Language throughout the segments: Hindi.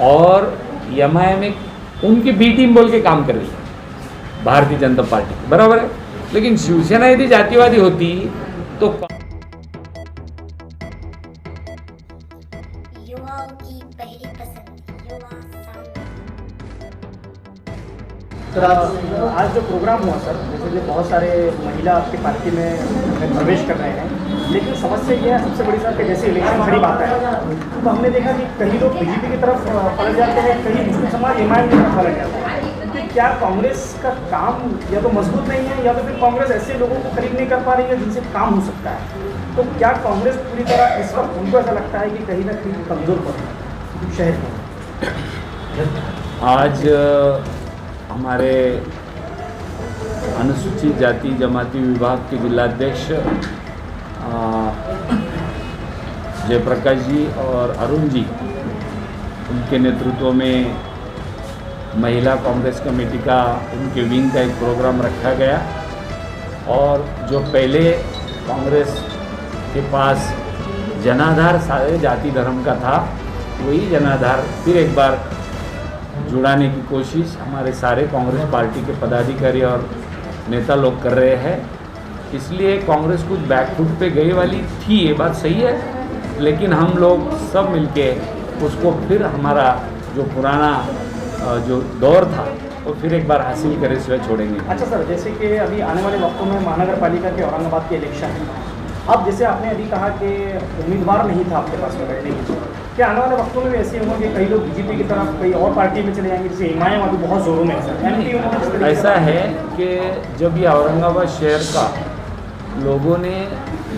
और एमआईएम एक उनकी बी टीम बोल के काम कर रही है भारतीय जनता पार्टी, बराबर है। लेकिन शिवसेना यदि जातिवादी होती तो युवाओं की पहली पसंद युवा साउंड। सर आज जो प्रोग्राम हुआ सर, जैसे कि बहुत सारे महिला आपकी पार्टी में प्रवेश कर रहे हैं, लेकिन समस्या ये है सबसे बड़ी सर कि जैसे इलेक्शन करीब आता है तो हमने देखा कि कई लोग बीजेपी की तरफ पलट जाते हैं, कई मुस्लिम समाज एमआईएम की तरफ पलट जाता है। तो क्या कांग्रेस का काम या तो मजबूत नहीं है या तो फिर कांग्रेस ऐसे लोगों को खरीद नहीं कर पा रही है जिनसे काम हो सकता है? तो क्या कांग्रेस पूरी तरह इस वक्त उनको ऐसा लगता है कि कहीं ना कहीं कमज़ोर पड़ रही है शहर में? आज हमारे अनुसूचित जाति जमाती विभाग के जिलाध्यक्ष जयप्रकाश जी और अरुण जी, उनके नेतृत्व में महिला कांग्रेस कमेटी का उनके विंग का एक प्रोग्राम रखा गया। और जो पहले कांग्रेस के पास जनाधार सारे जाति धर्म का था, वही जनाधार फिर एक बार जुड़ाने की कोशिश हमारे सारे कांग्रेस पार्टी के पदाधिकारी और नेता लोग कर रहे हैं। इसलिए कांग्रेस कुछ बैकफुट पे गई वाली थी, ये बात सही है, लेकिन हम लोग सब मिलके उसको फिर हमारा जो पुराना जो दौर था वो फिर एक बार हासिल करे सिवा छोड़ेंगे। अच्छा सर, जैसे कि अभी आने वाले वक्तों में महानगर पालिका के औरंगाबाद के इलेक्शन है, अब जैसे आपने अभी कहा कि उम्मीदवार नहीं था आपके पास में लड़ने की, क्या आने वाले वक्तों में भी ऐसे होंगे कई लोग बीजेपी की तरफ कई और पार्टी में चले जाएंगे, जैसे एमआईएम अभी बहुत जोरों में है सर? ऐसा है कि जब ये औरंगाबाद शहर का लोगों ने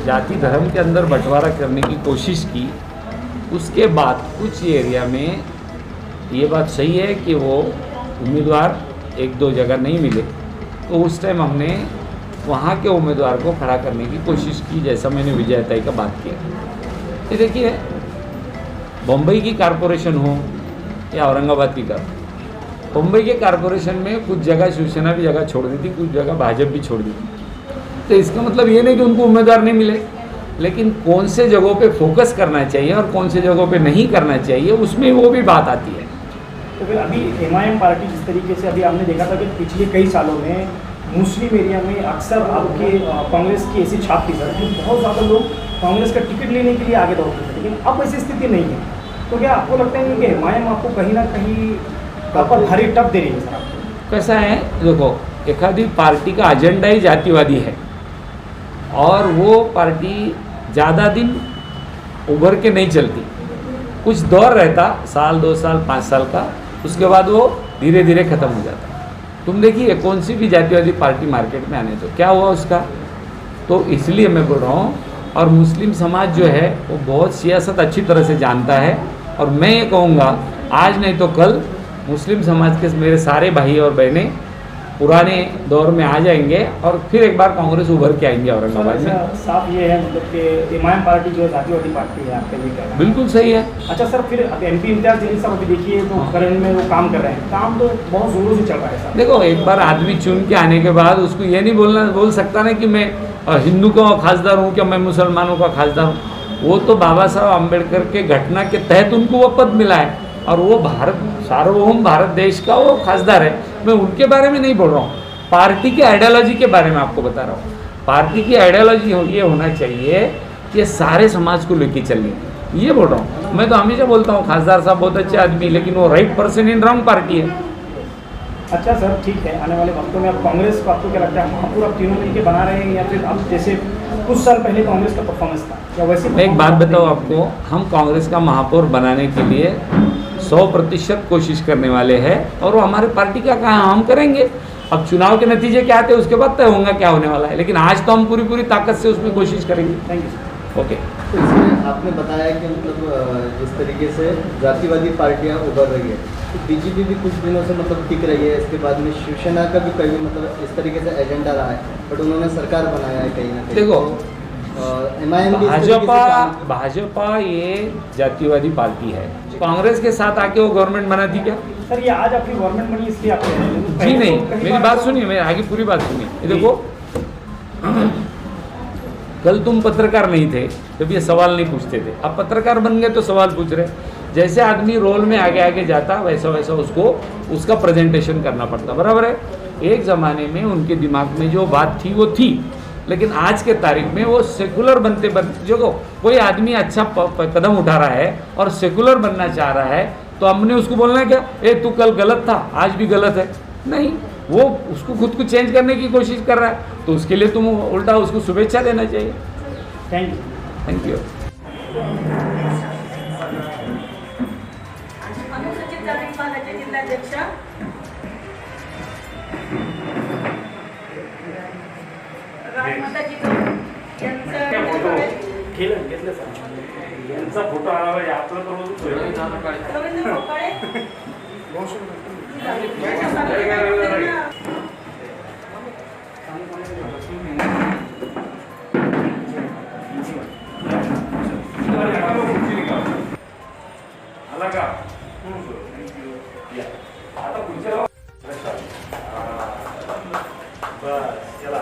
जाति धर्म के अंदर बंटवारा करने की कोशिश की, उसके बाद कुछ एरिया में ये बात सही है कि वो उम्मीदवार एक दो जगह नहीं मिले, तो उस टाइम हमने वहाँ के उम्मीदवार को खड़ा करने की कोशिश की, जैसा मैंने विजयताई का बात किया। ये देखिए, बम्बई की कारपोरेशन हो या औरंगाबाद की बम्बई के कारपोरेशन में कुछ जगह शिवसेना भी जगह छोड़ दी थी, कुछ जगह भाजपा भी छोड़ दी थी। तो इसका मतलब ये नहीं कि उनको उम्मीदवार नहीं मिले, लेकिन कौन से जगहों पे फोकस करना चाहिए और कौन से जगहों पे नहीं करना चाहिए, उसमें वो भी बात आती है। तो फिर अभी एमआईएम पार्टी जिस तरीके से अभी हमने देखा था कि पिछले कई सालों में मुस्लिम एरिया में अक्सर आपके कांग्रेस की ऐसी छाप थी सर कि बहुत ज़्यादा लोग कांग्रेस का टिकट लेने के लिए आगे दौड़ते थे, लेकिन अब ऐसी स्थिति नहीं है। तो क्या आपको लगता है कि एमआईएम आपको कहीं ना कहीं पर भारी टप दे रही है सर आपको? कैसा है, देखो, एक आधी पार्टी का एजेंडा ही जातिवादी है और वो पार्टी ज़्यादा दिन उभर के नहीं चलती, कुछ दौर रहता, साल 2 साल 5 साल का, उसके बाद वो धीरे धीरे ख़त्म हो जाता। तुम देखिए कौन सी भी जातिवादी पार्टी मार्केट में आने तो क्या हुआ उसका, तो इसलिए मैं बोल रहा हूँ। और मुस्लिम समाज जो है वो बहुत सियासत अच्छी तरह से जानता है, और मैं ये कहूँगा आज नहीं तो कल मुस्लिम समाज के मेरे सारे भाई और बहनें पुराने दौर में आ जाएंगे और फिर एक बार कांग्रेस उभर के आएंगे औरंगाबाद में। साफ ये है मतलब कि एमआईएम पार्टी जो है जातिवादी पार्टी है, आपका ये कहना है? बिल्कुल सही है। अच्छा सर, फिर अब एमपी इम्तियाज जलील साहब अभी देखिए तो करंट में वो काम कर रहे हैं, काम तो बहुत ज़ोरों से चल रहा है सर। देखो, एक बार आदमी चुन के आने के बाद उसको ये नहीं बोल सकता ना कि मैं हिंदू का खासदार हूँ क्या मैं मुसलमानों का खासदार हूँ। वो तो बाबा साहब अम्बेडकर के घटना के तहत उनको वो पद मिला है और वो भारत सार्वभौम भारत देश का वो खासदार है। मैं उनके बारे में नहीं बोल रहा हूँ, पार्टी की आइडियोलॉजी के बारे में आपको बता रहा हूँ। पार्टी की आइडियोलॉजी ये होना चाहिए कि सारे समाज को लेके चलनी, ये बोल रहा हूँ। मैं तो हमेशा बोलता हूँ खासदार साहब बहुत अच्छे आदमी, लेकिन वो right person in wrong party है। अच्छा सर, ठीक है, आने वाले वक्तों में अब कांग्रेस को आपको क्या लगता है महापौर अब तीनों मिलकर बना रहे हैं या फिर अब जैसे कुछ साल पहले कांग्रेस का परफॉर्मेंस था या वैसे? मैं एक बात बताऊँ आपको, हम कांग्रेस का महापौर बनाने के लिए 100% कोशिश करने वाले हैं और वो हमारे पार्टी का काम हम करेंगे। अब चुनाव के नतीजे क्या आते हैं उसके बाद तय होगा क्या होने वाला है, लेकिन आज तो हम पूरी ताकत से उसमें कोशिश करेंगे। Thank you sir. ओके। तो इसमें आपने बताया कि मतलब जिस तरीके से जातिवादी पार्टियां उभर रही है, तो बीजेपी भी कुछ दिनों से मतलब टिक रही है, इसके बाद में शिवसेना का भी कहीं मतलब इस तरीके से एजेंडा रहा है, बट उन्होंने सरकार बनाया है कहीं ना कहीं। देखो, एमआईएम भाजपा ये जातिवादी पार्टी है, कांग्रेस के साथ आके वो गवर्नमेंट बनाती क्या? सर, ये आज आपकी गवर्नमेंट बनी इसलिए आप कह रहे हैं? जी नहीं, मेरी बात सुनिए, मेरी आगे पूरी बात सुनिए। ये देखो, कल तुम पत्रकार नहीं थे जब ये सवाल नहीं पूछते थे, अब पत्रकार बन गए तो सवाल पूछ रहे। जैसे आदमी रोल में आगे आगे जाता वैसा वैसा उसको उसका प्रेजेंटेशन करना पड़ता, बराबर है। एक ज़माने में उनके दिमाग में जो बात थी वो थी, लेकिन आज के तारीख में वो सेकुलर बनते जो कोई आदमी अच्छा कदम उठा रहा है और सेकुलर बनना चाह रहा है, तो हमने उसको बोलना है क्या, ए तू कल गलत था आज भी गलत है? नहीं, वो उसको खुद को चेंज करने की कोशिश कर रहा है, तो उसके लिए तुम उल्टा उसको शुभेच्छा देना चाहिए। Thank you. Thank you. अनुसूचित जाती विभागाचे जिल्हाध्यक्ष राजमाताजी घेतलं सर यांचा फोटो आला आपलं रवींद्र भोकाळे आला का? आता पुढच्या बस चला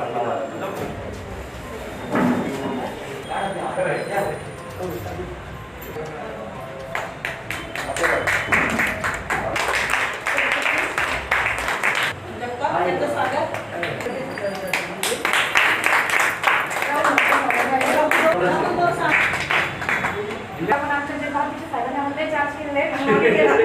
जगताप यांचं स्वागत आपण आमच्या जे बाकीचे साधनामध्ये चार्ज केलेले आहे म्हणून आम्ही केला.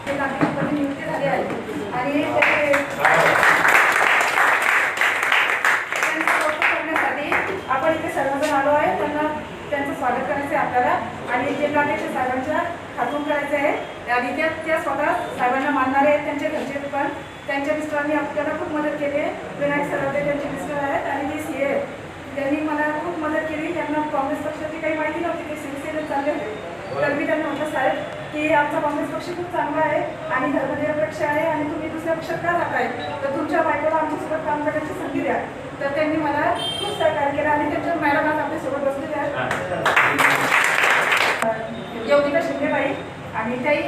ते नागरिकांची नियुक्ती झाली आहे आणि त्यांचं कौतुक करण्यासाठी आपण इथे सर्वजण आलो आहे. त्यांचं स्वागत करायचं आहे आपल्याला आणि जिल्हाध्यक्ष साहेबांच्या खातून करायचं आहे आणि त्या स्वतः साहेबांना मानणारे आहेत. त्यांचे घरचे पण त्यांच्या मिस्टरांनी आपल्याला खूप मदत केली आहे. विनायक सरावते त्यांचे मिस्टर आहेत आणि ते CA आहेत. त्यांनी मला खूप मदत केली. त्यांना काँग्रेस पक्षाची काही माहिती नव्हती, ते शिवसेनेत चालले होते. तर मी त्यांना म्हटलं साहेब की आमचा काँग्रेस पक्ष खूप चांगला आहे आणि धर्मनिरपेक्ष आहे आणि तुम्ही दुसऱ्या पक्षात का जाताय, तर तुमच्या बायकोला आमच्यासोबत काम करण्याची संधी द्या. तर त्यांनी मला खूप सहकार्य केलं आणि त्यांच्या मॅडम आज आपल्यासोबत बसलेल्या आहेत, योगिता शिंदेबाई, आणि त्याही